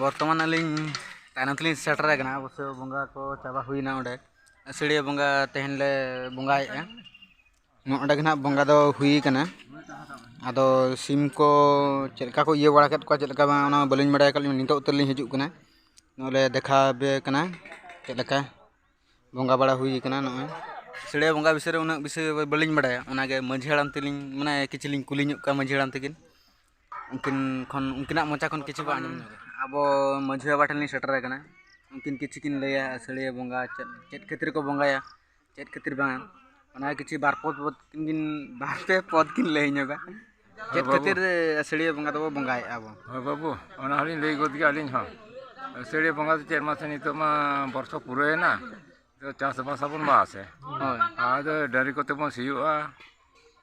बर्तमान अलिंग तायनम तलिंग सेटर अवश्य बंगा को चाबा हुईना ओंडे सिड़िया बंगा तेहन ले बंगाएगा नोडे ना बंगा दो हुई कना आदो सिम को चलका को ये बड़ा केट को चलका बा ओना बलिंग बड़ाय कल नितो उतर लिंग हिजुक कना नोले देखा बे कना चलका बंगा बड़ा हुई कना नोय सिड़िया बंगा विषय उना विषय बलिंग बड़ाय ओना गे माझी हड़ाम तलिंग माने किचलिंग कुली नुक का माझी हड़ाम तकिन उनकिन खन उनकिना मोचा खन किछु बा आंजम अब माझी बाबा ठेन सेटर कना उनकिन किछु किन लैया सिड़िया बंगा चेत खातिर को बंगाया चेत खातिर बा ओना किछि बार पद किन बार पे पद किन लैय ᱧᱚᱜᱟ चेत खातिर सिड़िया बंगा दो बंगाय अब ᱦᱳᱭ ᱵᱟᱹᱵᱩ ᱚᱱᱟ ᱦᱚᱸᱞᱤᱧ ᱞᱟᱹᱭ ᱜᱚᱫ ᱜᱮᱭᱟ ᱟᱹᱞᱤᱧ ᱦᱚᱸ ᱥᱮᱲᱤᱭᱟᱹ ᱵᱚᱸᱜᱟ ᱫᱚ ᱪᱮᱫ ᱢᱟᱥᱮ ᱱᱤᱛᱚᱜ ᱢᱟ ᱵᱚᱨᱥᱚ ᱯᱩᱨᱟᱹᱭᱮᱱᱟ ᱛᱚ ᱪᱟᱥᱵᱟᱥ ᱟᱵᱚᱱ ᱵᱟᱥᱮ ᱦᱳᱭ ᱟᱫᱚ ᱰᱟᱹᱨᱤ ᱠᱚᱛᱮ ᱵᱚᱱ ᱥᱤᱭᱳᱜᱼᱟ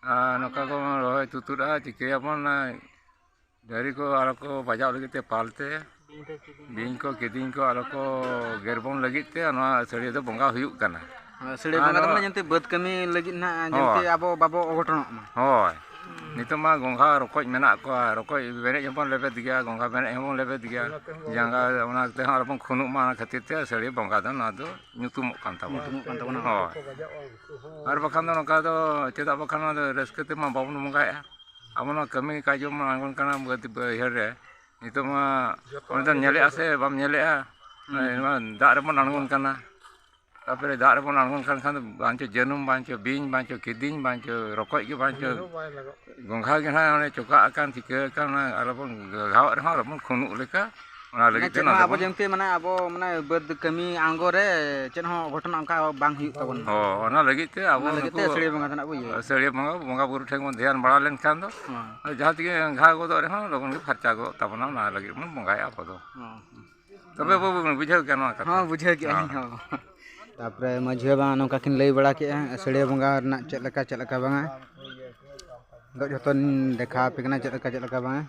ᱟᱨ ᱱᱚᱝᱠᱟ ᱠᱚ ᱨᱚᱦᱚᱭ ᱛᱩᱛᱩᱫᱼᱟ ᱪᱤᱠᱟᱹᱭᱟᱵᱚᱱ ᱰᱟᱹᱨᱤ ᱠᱚ ᱟᱨᱚ ᱠᱚ ᱵᱟᱡᱟᱣ ᱞᱟᱹᱜᱤᱫ te ᱯᱟᱞᱛᱮ ᱵᱤᱧ ᱠᱚ ᱠᱤᱫᱤᱧ ᱠᱚ ᱟᱨᱚ ᱠᱚ ᱜᱮᱨ ᱵᱚᱱ ᱞᱟᱹᱜᱤᱫ te ᱱᱚᱣᱟ ᱥᱮᱲᱤᱭᱟᱹ ᱫᱚ ᱵᱚᱸᱜᱟ ᱦᱩᱭᱩᱜ ᱠᱟᱱᱟ सिड़िया बंगा दो जंते बद कमी लगित ना जंते अब बाबो अघटनोक मा ᱦᱳᱭ नितो मा गोंघा रकोज मेना को रकोज बेरेज हबन लेबेद गया गोंघा बेरेज हबन लेबेद गया जांगा ओना ते हर बन खुनुक मा खातिर ते सड़ी बंगा दो ना दो ᱧᱩᱛᱩᱢᱚᱜ ᱠᱟᱱ ᱛᱟᱵᱚᱱᱟ ᱦᱳᱭ ᱟᱨ ᱵᱟᱠᱷᱟᱱ ᱫᱚ ᱱᱚᱝᱠᱟ ᱫᱚ ᱪᱮᱫᱟᱜ ᱵᱟᱠᱷᱟᱱ ᱫᱚ ᱨᱟᱹᱥᱠᱟᱹ ᱛᱮ ᱢᱟ ᱵᱟᱵᱚᱱ ᱵᱚᱸᱜᱟᱭᱟ ᱟᱵᱚ ᱱᱚᱣᱟ ᱠᱟᱹᱢᱤ ᱠᱟᱡᱽ ᱢᱟ ᱟᱬᱜᱚᱱ ᱠᱟᱱᱟ ᱵᱟᱹᱭᱦᱟᱹᱲ ᱨᱮ ᱱᱤᱛᱚᱜ ᱢᱟ ᱚᱸᱰᱮ ᱫᱚ ᱧᱮᱞᱮᱜᱼᱟ ᱥᱮ ᱵᱟᱢ ᱧᱮᱞᱮᱜᱼᱟ ᱫᱟᱜ ᱨᱮᱵᱚᱱ ᱟᱬᱜᱚᱱ ᱠᱟᱱᱟ तापरे दाग रे बन आंगन खान बांचो जनुम बांचो बीन बांचो किदिन बांचो रकोज के बांचो गोंघा के ना चोका आकान चिका आकान आरो बन घाव रे हां बन खुनुक लेका ओना लगी ते ना अब जेमते माने अब माने बद कमी आंगो रे चेन हो घटना अंका बांग हुई तबन हो ओना लगी ते अब लगी ते सड़िया बंगा तना बुई सड़िया बंगा बुरु ठेक मन ध्यान बड़ा लेन खान दो जहां तक घा गोदो रे हां लगन के फरचा गो तबना ना लगी मन बंगाया पदो तबे बाबू बुझाव के ना कथा हां बुझाव के आनी हो तापरे माझिया बा नोका किन लई बड़ा के सड़िया बंगा ना चलका बांगा दो जतन देखा पे कना चलका बांगा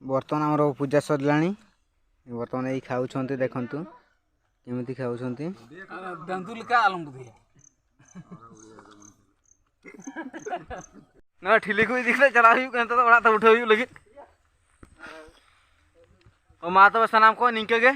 बर्तमान आमर पूजा सरलाणी बर्तमान यही खाऊं देखु केमिति खाऊं ना ठिली को दिखले चला तो उठा लगे मा तब सामान को निके